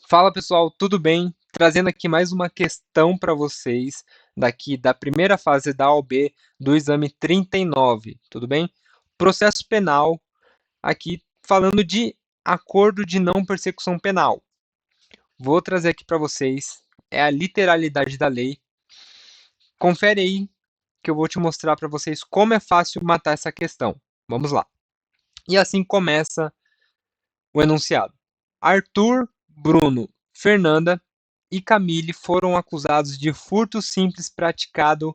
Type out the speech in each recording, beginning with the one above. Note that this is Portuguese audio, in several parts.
Fala pessoal, tudo bem? Trazendo aqui mais uma questão para vocês daqui da primeira fase da OAB do exame 39, tudo bem? Processo penal, aqui falando de acordo de não persecução penal. Vou trazer aqui para vocês, é a literalidade da lei. Confere aí que eu vou te mostrar para vocês como é fácil matar essa questão. Vamos lá. E assim começa o enunciado. Arthur, Bruno, Fernanda e Camille foram acusados de furto simples praticado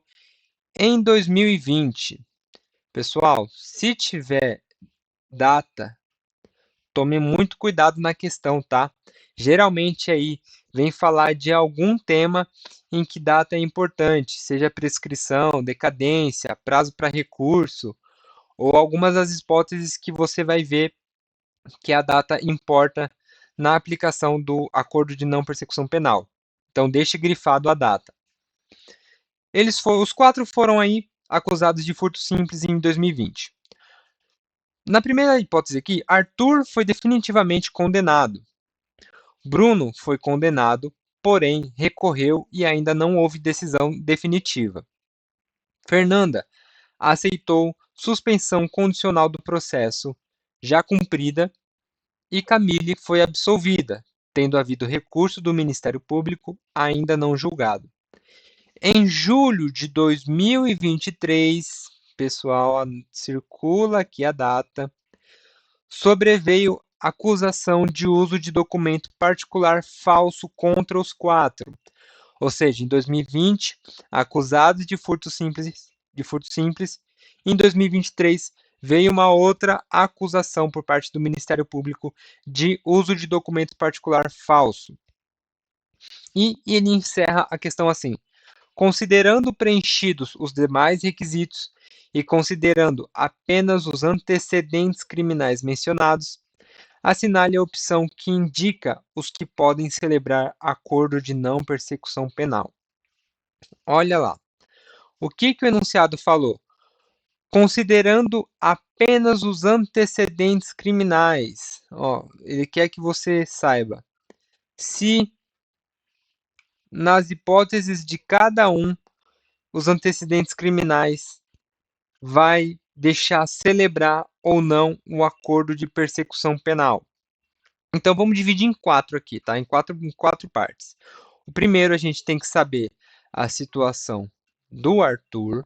em 2020. Pessoal, se tiver data, tome muito cuidado na questão, tá? Geralmente aí vem falar de algum tema em que data é importante, seja prescrição, decadência, prazo para recurso, ou algumas das hipóteses que você vai ver que a data importa na aplicação do acordo de não persecução penal. Então, deixe grifado a data. Os quatro foram aí acusados de furto simples em 2020. Na primeira hipótese aqui, Arthur foi definitivamente condenado. Bruno foi condenado, porém recorreu e ainda não houve decisão definitiva. Fernanda aceitou suspensão condicional do processo já cumprida e Camille foi absolvida, tendo havido recurso do Ministério Público ainda não julgado. Em julho de 2023, pessoal, circula aqui a data, sobreveio acusação de uso de documento particular falso contra os quatro. Ou seja, em 2020, acusados de furto simples, em 2023 veio uma outra acusação por parte do Ministério Público de uso de documento particular falso. E ele encerra a questão assim: considerando preenchidos os demais requisitos e considerando apenas os antecedentes criminais mencionados, assinale a opção que indica os que podem celebrar acordo de não persecução penal. Olha lá. O que o enunciado falou? Considerando apenas os antecedentes criminais. Ó, ele quer que você saiba se, nas hipóteses de cada um, os antecedentes criminais vai deixar celebrar ou não o acordo de persecução penal. Então vamos dividir em quatro aqui, tá? Em quatro partes. O primeiro a gente tem que saber a situação do Arthur.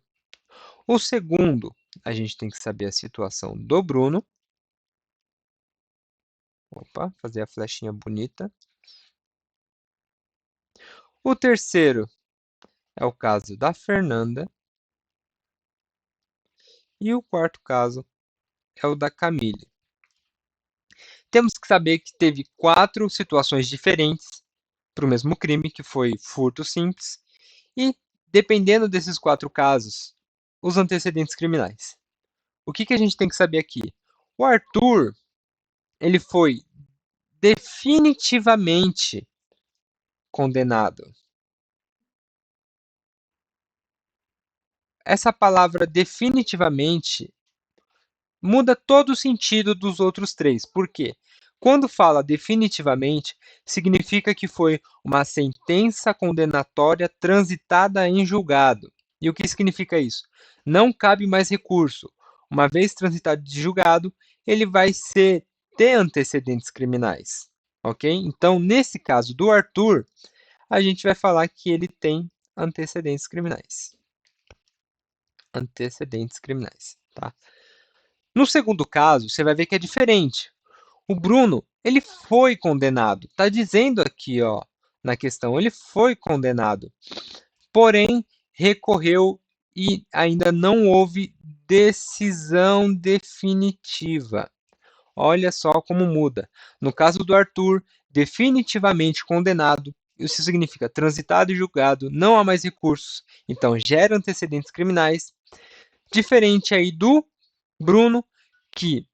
O segundo, a gente tem que saber a situação do Bruno. Opa, fazer a flechinha bonita. O terceiro é o caso da Fernanda. E o quarto caso é o da Camille. Temos que saber que teve quatro situações diferentes para o mesmo crime, que foi furto simples, e, dependendo desses quatro casos, os antecedentes criminais. O que a gente tem que saber aqui? O Arthur, ele foi definitivamente condenado. Essa palavra definitivamente muda todo o sentido dos outros três. Por quê? Quando fala definitivamente, significa que foi uma sentença condenatória transitada em julgado. E o que significa isso? Não cabe mais recurso. Uma vez transitado de julgado, ele vai ter antecedentes criminais. Ok? Então, nesse caso do Arthur, a gente vai falar que ele tem antecedentes criminais. Antecedentes criminais, tá? No segundo caso, você vai ver que é diferente. O Bruno, ele foi condenado. Está dizendo aqui, ó, na questão, ele foi condenado. Porém, recorreu e ainda não houve decisão definitiva. Olha só como muda. No caso do Arthur, definitivamente condenado. Isso significa transitado e julgado, não há mais recursos, então gera antecedentes criminais. Diferente aí do Bruno, que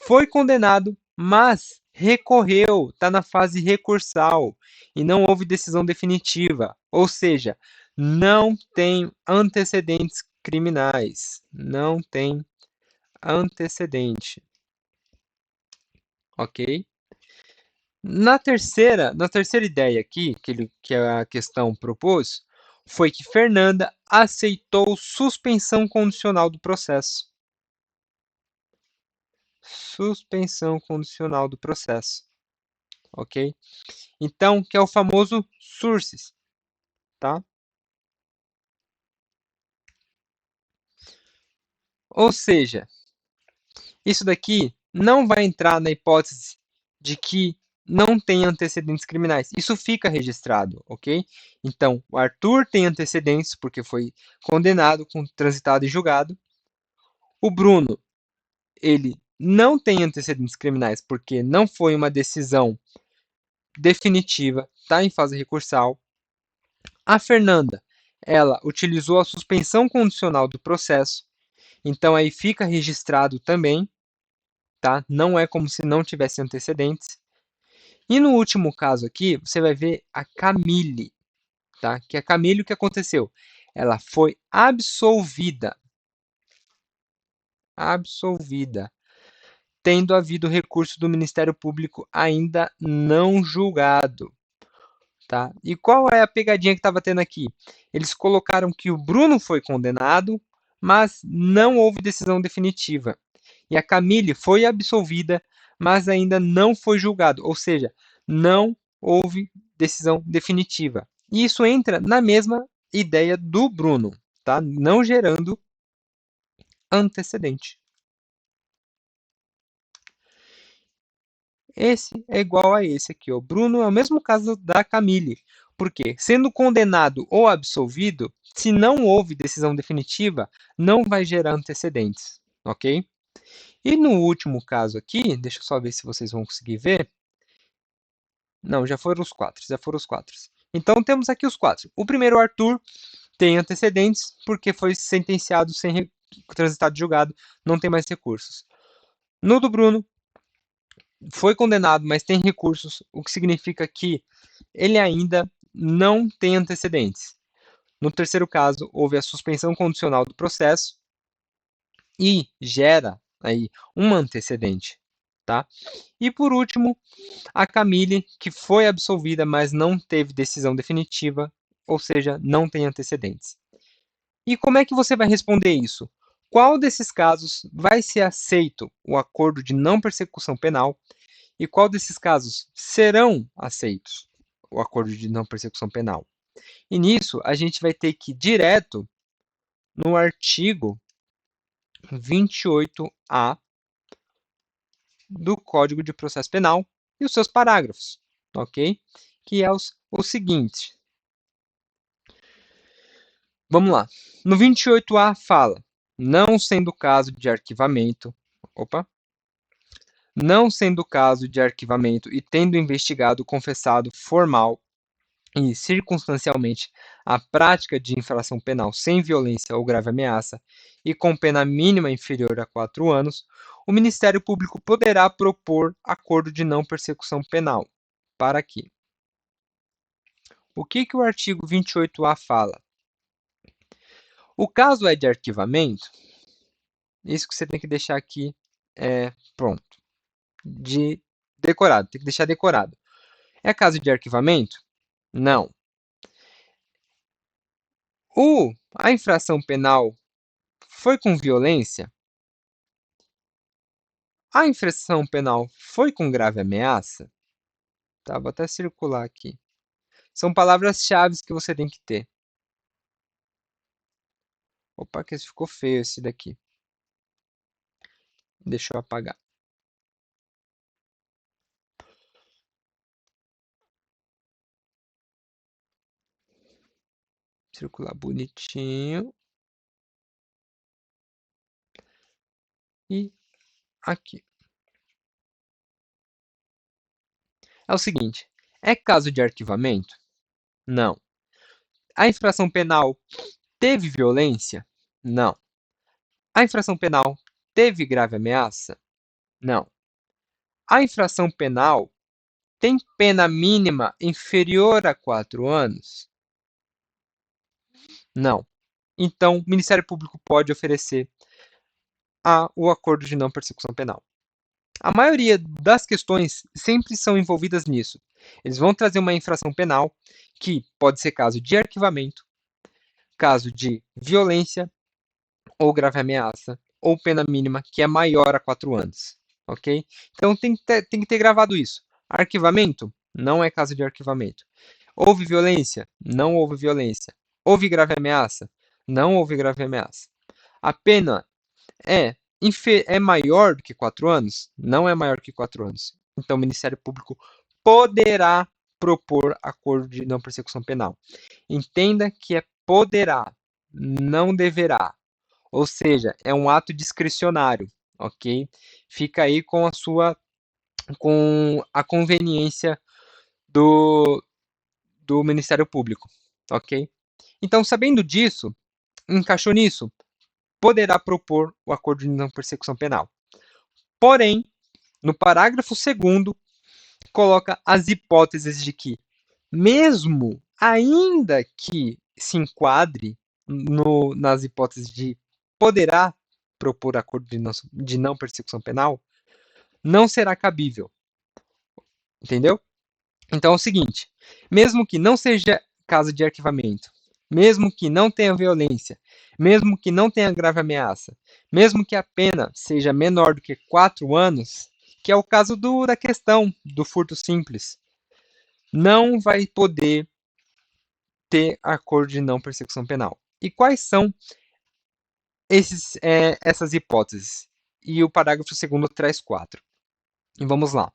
foi condenado, mas recorreu, está na fase recursal e não houve decisão definitiva, ou seja, não tem antecedentes criminais, não tem antecedente, ok? Na terceira ideia aqui, que a questão propôs, foi que Fernanda aceitou suspensão condicional do processo. Suspensão condicional do processo, ok? Então, que é o famoso sursis, tá? Ou seja, isso daqui não vai entrar na hipótese de que não tem antecedentes criminais. Isso fica registrado, ok? Então, o Arthur tem antecedentes porque foi condenado, transitado e julgado. O Bruno, ele não tem antecedentes criminais porque não foi uma decisão definitiva, está em fase recursal. A Fernanda, ela utilizou a suspensão condicional do processo, então aí fica registrado também, tá? Não é como se não tivesse antecedentes. E no último caso aqui, você vai ver a Camille, tá? Que a Camille, o que aconteceu? Ela foi absolvida, absolvida, tendo havido recurso do Ministério Público ainda não julgado, tá? E qual é a pegadinha que estava tendo aqui? Eles colocaram que o Bruno foi condenado, mas não houve decisão definitiva. E a Camille foi absolvida, mas ainda não foi julgado, ou seja, não houve decisão definitiva. E isso entra na mesma ideia do Bruno, tá? Não gerando antecedente. Esse é igual a esse aqui. O Bruno é o mesmo caso da Camille. Porque, sendo condenado ou absolvido, se não houve decisão definitiva, não vai gerar antecedentes, ok? E no último caso aqui, deixa eu só ver se vocês vão conseguir ver. Não, já foram os quatro, já foram os quatro. Então temos aqui os quatro. O primeiro, Arthur, tem antecedentes porque foi sentenciado sem transitado de julgado, não tem mais recursos. No do Bruno, foi condenado, mas tem recursos, o que significa que ele ainda não tem antecedentes. No terceiro caso, houve a suspensão condicional do processo e gera aí um antecedente, tá? E por último, a Camille, que foi absolvida, mas não teve decisão definitiva, ou seja, não tem antecedentes. E como é que você vai responder isso? Qual desses casos vai ser aceito o acordo de não persecução penal e qual desses casos serão aceitos o acordo de não persecução penal? E nisso a gente vai ter que ir direto no artigo 28A do Código de Processo Penal e os seus parágrafos, ok? Que é o seguinte. Vamos lá. No 28A fala, não sendo caso de arquivamento, opa, não sendo caso de arquivamento e tendo investigado, confessado formal e circunstancialmente a prática de infração penal sem violência ou grave ameaça e com pena mínima inferior a 4 anos, o Ministério Público poderá propor acordo de não persecução penal. Para aqui. O que o artigo 28A fala? O caso é de arquivamento, isso que você tem que deixar aqui pronto, decorado, tem que deixar decorado. É caso de arquivamento? Não. A infração penal foi com violência? A infração penal foi com grave ameaça? Tá, vou até circular aqui. São palavras-chave que você tem que ter. Opa, que ficou feio esse daqui. Deixa eu apagar. Circular bonitinho. E aqui. É o seguinte, é caso de arquivamento? Não. A infração penal teve violência? Não. A infração penal teve grave ameaça? Não. A infração penal tem pena mínima inferior a 4 anos? Não. Então, o Ministério Público pode oferecer o acordo de não persecução penal. A maioria das questões sempre são envolvidas nisso. Eles vão trazer uma infração penal, que pode ser caso de arquivamento, caso de violência ou grave ameaça, ou pena mínima, que é maior a 4 anos. Ok? Então tem que ter gravado isso. Arquivamento? Não é caso de arquivamento. Houve violência? Não houve violência. Houve grave ameaça? Não houve grave ameaça. A pena é maior do que 4 anos? Não é maior que 4 anos. Então, o Ministério Público poderá propor acordo de não persecução penal. Entenda que é poderá, não deverá. Ou seja, é um ato discricionário, ok? Fica aí com a conveniência do, do Ministério Público, ok? Então, sabendo disso, encaixou nisso, poderá propor o acordo de não persecução penal. Porém, no parágrafo 2º, coloca as hipóteses de que, mesmo ainda que se enquadre nas hipóteses de poderá propor acordo de não persecução penal, não será cabível. Entendeu? Então é o seguinte: mesmo que não seja caso de arquivamento, mesmo que não tenha violência, mesmo que não tenha grave ameaça, mesmo que a pena seja menor do que 4 anos, que é o caso da questão do furto simples, não vai poder ter acordo de não persecução penal. E quais são essas hipóteses? E o parágrafo 2º traz 4. E vamos lá.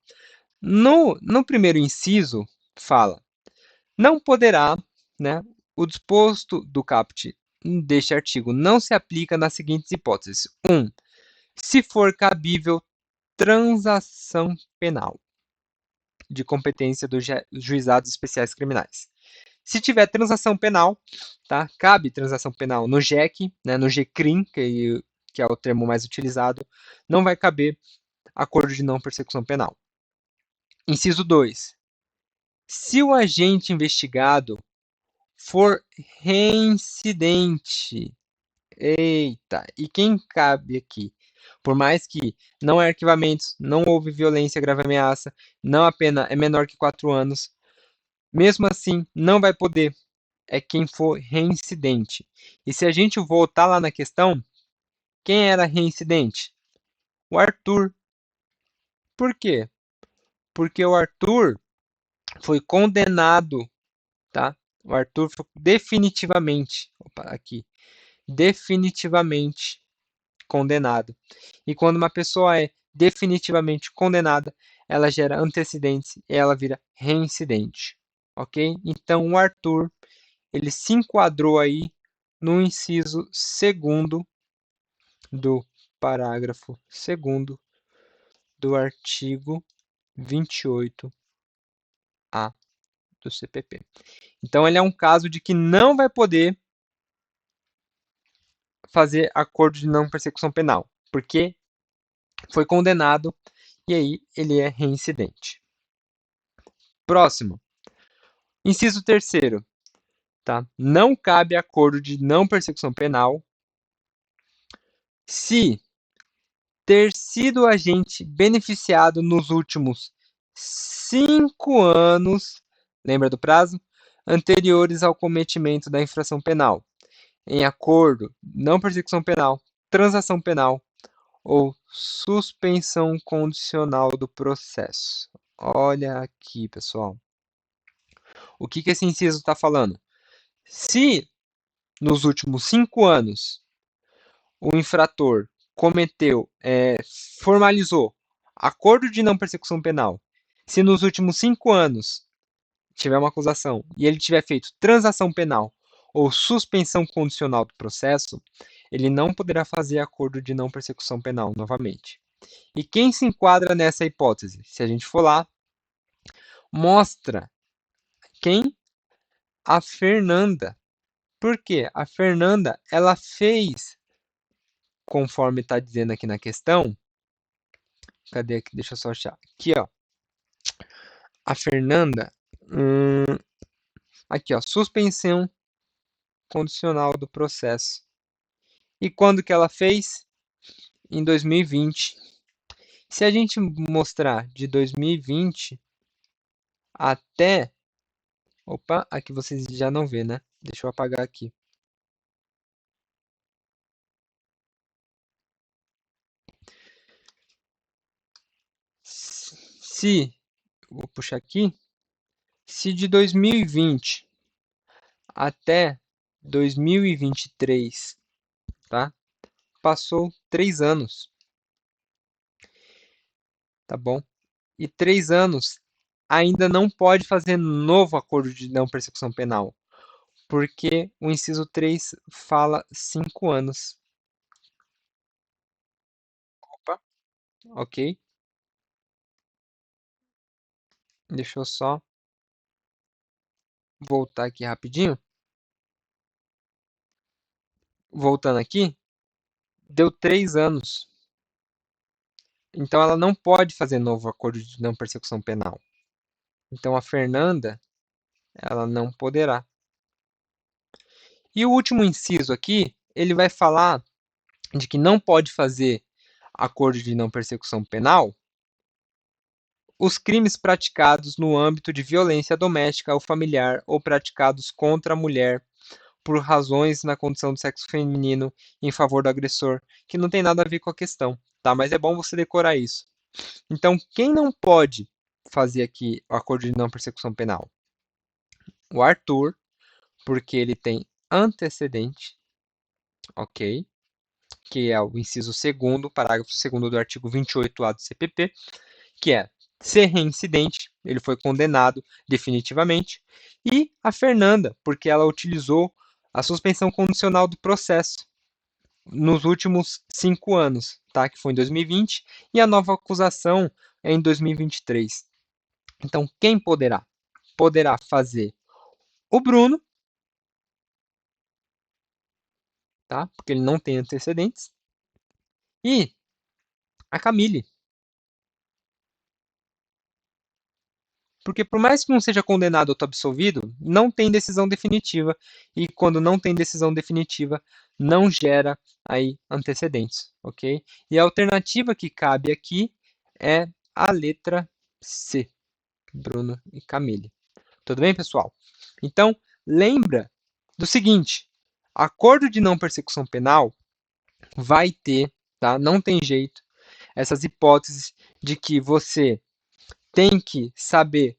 No primeiro inciso, fala: não poderá, né, o disposto do caput deste artigo não se aplica nas seguintes hipóteses. 1. Se for cabível transação penal de competência dos juizados especiais criminais. Se tiver transação penal, tá? Cabe transação penal no JEC, né, no GCRIM, que é o termo mais utilizado, não vai caber acordo de não persecução penal. Inciso 2. Se o agente investigado for reincidente. Eita, e quem cabe aqui? Por mais que não é arquivamento, não houve violência, grave ameaça, não a pena é menor que 4 anos, mesmo assim não vai poder. É quem for reincidente. E se a gente voltar lá na questão, quem era reincidente? O Arthur. Por quê? Porque o Arthur foi condenado, tá? O Arthur foi definitivamente, opa, aqui, definitivamente condenado. E quando uma pessoa é definitivamente condenada, ela gera antecedentes e ela vira reincidente, ok? Então o Arthur, ele se enquadrou aí no inciso 2º do parágrafo 2º do artigo 28A do CPP. Então ele é um caso de que não vai poder fazer acordo de não persecução penal, porque foi condenado e aí ele é reincidente. Próximo. Inciso 3º, tá? Não cabe acordo de não persecução penal se ter sido agente beneficiado nos últimos 5 anos, lembra do prazo? Anteriores ao cometimento da infração penal, em acordo, não persecução penal, transação penal ou suspensão condicional do processo. Olha aqui, pessoal. O que esse inciso está falando? Se nos últimos 5 anos o infrator formalizou acordo de não persecução penal, se nos últimos 5 anos tiver uma acusação e ele tiver feito transação penal ou suspensão condicional do processo, ele não poderá fazer acordo de não persecução penal novamente. E quem se enquadra nessa hipótese? Se a gente for lá, mostra quem? A Fernanda. Por quê? A Fernanda, ela fez, conforme está dizendo aqui na questão, cadê aqui? Deixa eu só achar. Aqui, ó. A Fernanda, aqui, ó, suspensão condicional do processo. E quando que ela fez? Em 2020. Se a gente mostrar de 2020 até... Opa, aqui vocês já não vê, né? Deixa eu apagar aqui. Se, vou puxar aqui, se de 2020 até 2023, tá? Passou 3 anos, tá bom? E 3 anos ainda não pode fazer novo acordo de não persecução penal, porque o inciso 3 fala 5 anos. Opa, ok? Deixa eu só voltar aqui rapidinho. Voltando aqui, deu 3 anos. Então ela não pode fazer novo acordo de não persecução penal. Então a Fernanda, ela não poderá. E o último inciso aqui, ele vai falar de que não pode fazer acordo de não persecução penal os crimes praticados no âmbito de violência doméstica ou familiar ou praticados contra a mulher por razões na condição do sexo feminino em favor do agressor, que não tem nada a ver com a questão, tá? Mas é bom você decorar isso. Então, quem não pode fazer aqui o acordo de não persecução penal? O Arthur, porque ele tem antecedente, ok? Que é o inciso segundo, parágrafo segundo do artigo 28A do CPP, que é ser reincidente, ele foi condenado definitivamente, e a Fernanda, porque ela utilizou a suspensão condicional do processo nos últimos 5 anos, tá? Que foi em 2020, e a nova acusação é em 2023. Então, quem poderá? Poderá fazer o Bruno, tá? Porque ele não tem antecedentes, e a Camille. Porque por mais que um seja condenado ou absolvido, não tem decisão definitiva, e quando não tem decisão definitiva, não gera aí antecedentes, ok? E a alternativa que cabe aqui é a letra C, Bruno e Camille. Tudo bem, pessoal? Então, lembra do seguinte: acordo de não persecução penal vai ter, tá? Não tem jeito, essas hipóteses de que você tem que saber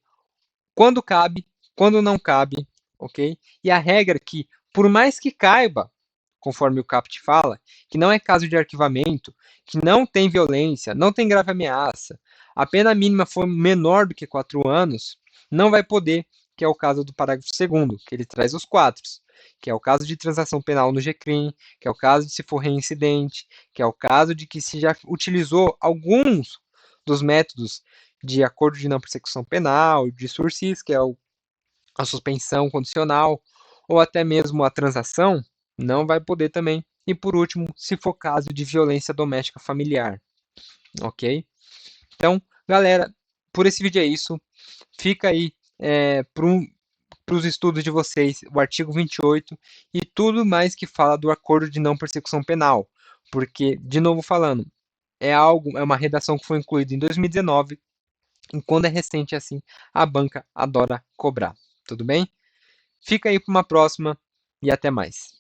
quando cabe, quando não cabe, ok? E a regra é que, por mais que caiba, conforme o CAPT fala, que não é caso de arquivamento, que não tem violência, não tem grave ameaça, a pena mínima for menor do que 4 anos, não vai poder, que é o caso do parágrafo 2º, que ele traz os 4, que é o caso de transação penal no GCRIM, que é o caso de se for reincidente, que é o caso de que se já utilizou alguns dos métodos de acordo de não persecução penal, de sursis, que é a suspensão condicional, ou até mesmo a transação, não vai poder também. E por último, se for caso de violência doméstica familiar, ok? Então, galera, por esse vídeo é isso. Fica aí para os estudos de vocês o artigo 28 e tudo mais que fala do acordo de não persecução penal. Porque, de novo falando, é uma redação que foi incluída em 2019, e quando é recente assim, a banca adora cobrar. Tudo bem? Fica aí para uma próxima e até mais.